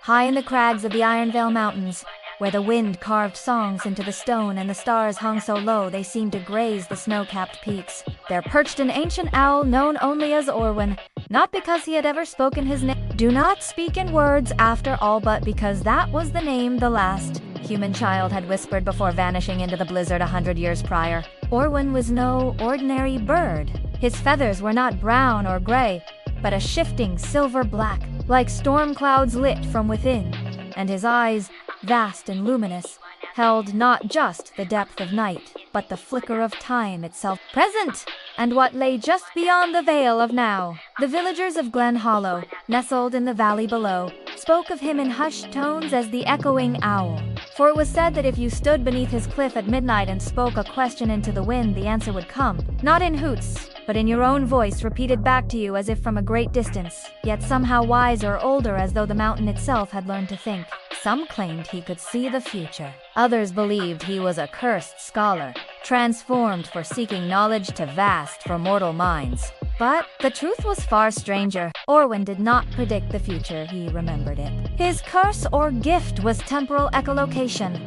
high in the crags of the Ironveil Mountains, where the wind carved songs into the stone and the stars hung so low they seemed to graze the snow-capped peaks, there perched an ancient owl known only as Orwen, not because he had ever spoken his name. Do not speak in words after all, but because that was the name the last human child had whispered before vanishing into the blizzard 100 years prior. Orwen was no ordinary bird. His feathers were not brown or gray, but a shifting silver black, like storm clouds lit from within, and his eyes, vast and luminous, held not just the depth of night, but the flicker of time itself present, and what lay just beyond the veil of now. The villagers of Glen Hollow, nestled in the valley below, spoke of him in hushed tones as the echoing owl. For it was said that if you stood beneath his cliff at midnight and spoke a question into the wind, the answer would come, not in hoots, but in your own voice, repeated back to you as if from a great distance, yet somehow wiser or older, as though the mountain itself had learned to think. Some claimed he could see the future. Others believed he was a cursed scholar, transformed for seeking knowledge too vast for mortal minds. But the truth was far stranger. Orwen did not predict the future, he remembered it. His curse or gift was temporal echolocation.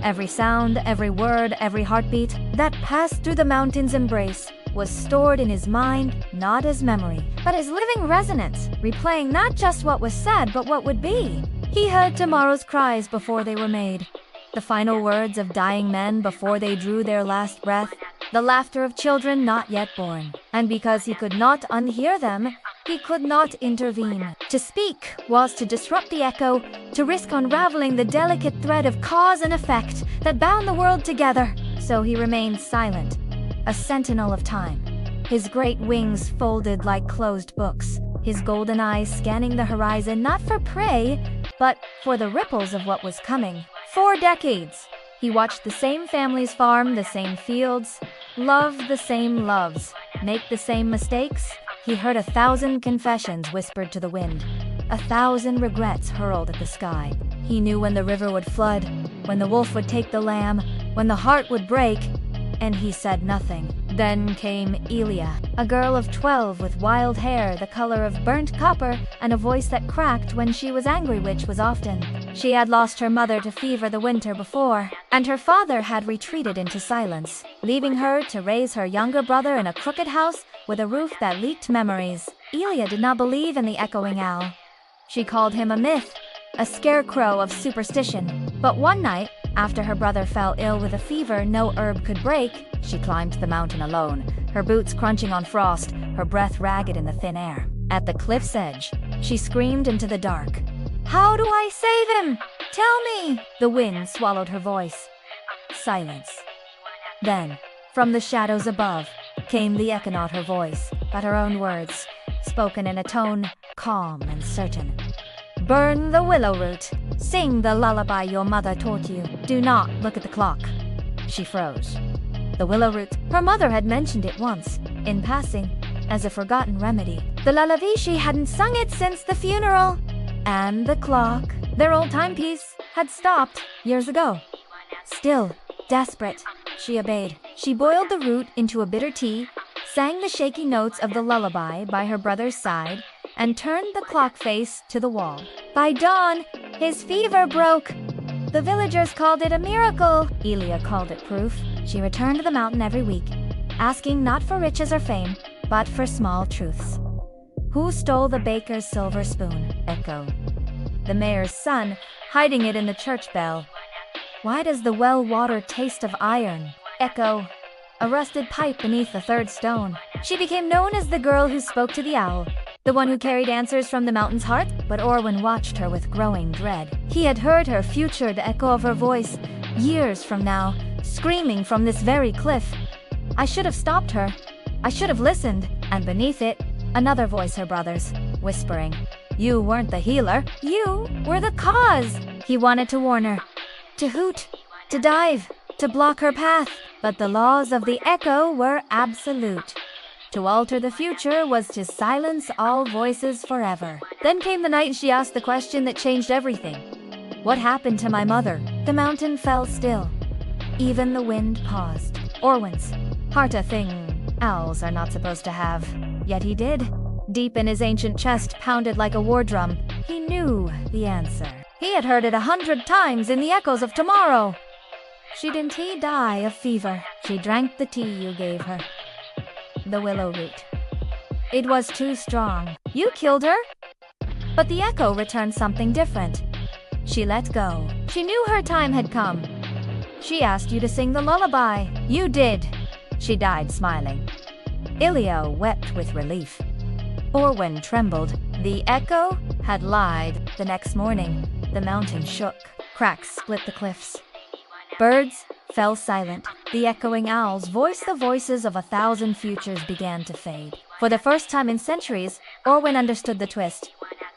Every sound, every word, every heartbeat that passed through the mountain's embrace was stored in his mind, not as memory, but as living resonance, replaying not just what was said, but what would be. He heard tomorrow's cries before they were made, the final words of dying men before they drew their last breath, the laughter of children not yet born. And because he could not unhear them, he could not intervene. To speak was to disrupt the echo, to risk unraveling the delicate thread of cause and effect that bound the world together. So he remained silent, a sentinel of time, his great wings folded like closed books, his golden eyes scanning the horizon not for prey, but for the ripples of what was coming. 4 decades, he watched the same families farm the same fields, love the same loves, make the same mistakes. He heard 1,000 confessions whispered to the wind, 1,000 regrets hurled at the sky. He knew when the river would flood, when the wolf would take the lamb, when the heart would break, and he said nothing. Then came Elia, a girl of 12 with wild hair the color of burnt copper and a voice that cracked when she was angry, which was often. She had lost her mother to fever the winter before, and her father had retreated into silence, leaving her to raise her younger brother in a crooked house with a roof that leaked memories. Elia did not believe in the echoing owl. She called him a myth, a scarecrow of superstition. But one night, after her brother fell ill with a fever no herb could break, she climbed the mountain alone, her boots crunching on frost, her breath ragged in the thin air. At the cliff's edge, she screamed into the dark. "How do I save him? Tell me!" The wind swallowed her voice. Silence. Then, from the shadows above, came the echo, not her voice, but her own words, spoken in a tone calm and certain. "Burn the willow root. Sing the lullaby your mother taught you. Do not look at the clock." She froze. The willow root. Her mother had mentioned it once, in passing, as a forgotten remedy. The lullaby, she hadn't sung it since the funeral. And the clock, their old timepiece, had stopped years ago. Still, desperate, she obeyed. She boiled the root into a bitter tea, sang the shaky notes of the lullaby by her brother's side, and turned the clock face to the wall. By dawn, his fever broke. The villagers called it a miracle. Elia called it proof. She returned to the mountain every week, asking not for riches or fame, but for small truths. Who stole the baker's silver spoon? Echo. The mayor's son, hiding it in the church bell. Why does the well water taste of iron? Echo. A rusted pipe beneath the third stone. She became known as the girl who spoke to the owl, the one who carried answers from the mountain's heart. But Orwen watched her with growing dread. He had heard her futured echo of her voice, years from now, screaming from this very cliff. I should have stopped her. I should have listened. And beneath it, another voice, her brother's, whispering, "You weren't the healer. You were the cause." He wanted to warn her, to hoot, to dive, to block her path. But the laws of the echo were absolute. To alter the future was to silence all voices forever. Then came the night she asked the question that changed everything. What happened to my mother? The mountain fell still. Even the wind paused. Orwen's heart, a thing owls are not supposed to have. Yet he did. Deep in his ancient chest pounded like a war drum. He knew the answer. He had heard it 100 times in the echoes of tomorrow. Shouldn't he die of fever? She drank the tea you gave her. The willow root. It was too strong. You killed her? But the echo returned something different. She let go. She knew her time had come. She asked you to sing the lullaby. You did. She died smiling. Elia wept with relief. Orwen trembled. The echo had lied. The next morning, the mountain shook. Cracks split the cliffs. Birds fell silent. The echoing owls voiced the voices of 1,000 futures began to fade. For the first time in centuries, Orwen understood the twist.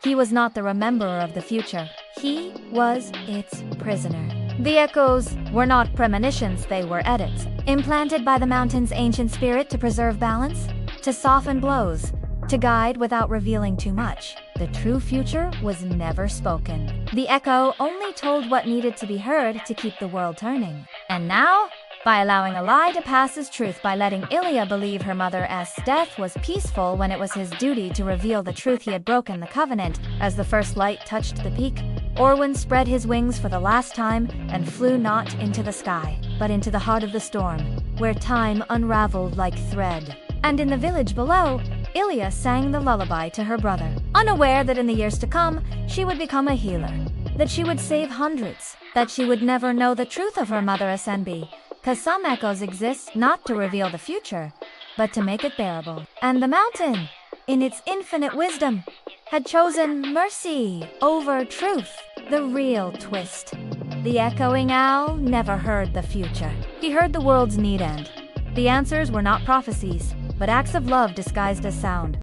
He was not the rememberer of the future. He was its prisoner. The echoes were not premonitions, they were edits, implanted by the mountain's ancient spirit to preserve balance, to soften blows, to guide without revealing too much. The true future was never spoken. The echo only told what needed to be heard to keep the world turning. And now, by allowing a lie to pass as truth, by letting Elia believe her mother's death was peaceful when it was his duty to reveal the truth, he had broken the covenant. As the first light touched the peak, Orwen spread his wings for the last time and flew not into the sky, but into the heart of the storm, where time unraveled like thread. And in the village below, Elia sang the lullaby to her brother, unaware that in the years to come, she would become a healer, that she would save hundreds, that she would never know the truth of her mother Asenbi, 'cause some echoes exist not to reveal the future, but to make it bearable. And the mountain, in its infinite wisdom, had chosen mercy over truth, the real twist. The echoing owl never heard the future. He heard the world's need end. The answers were not prophecies, but acts of love disguised as sound.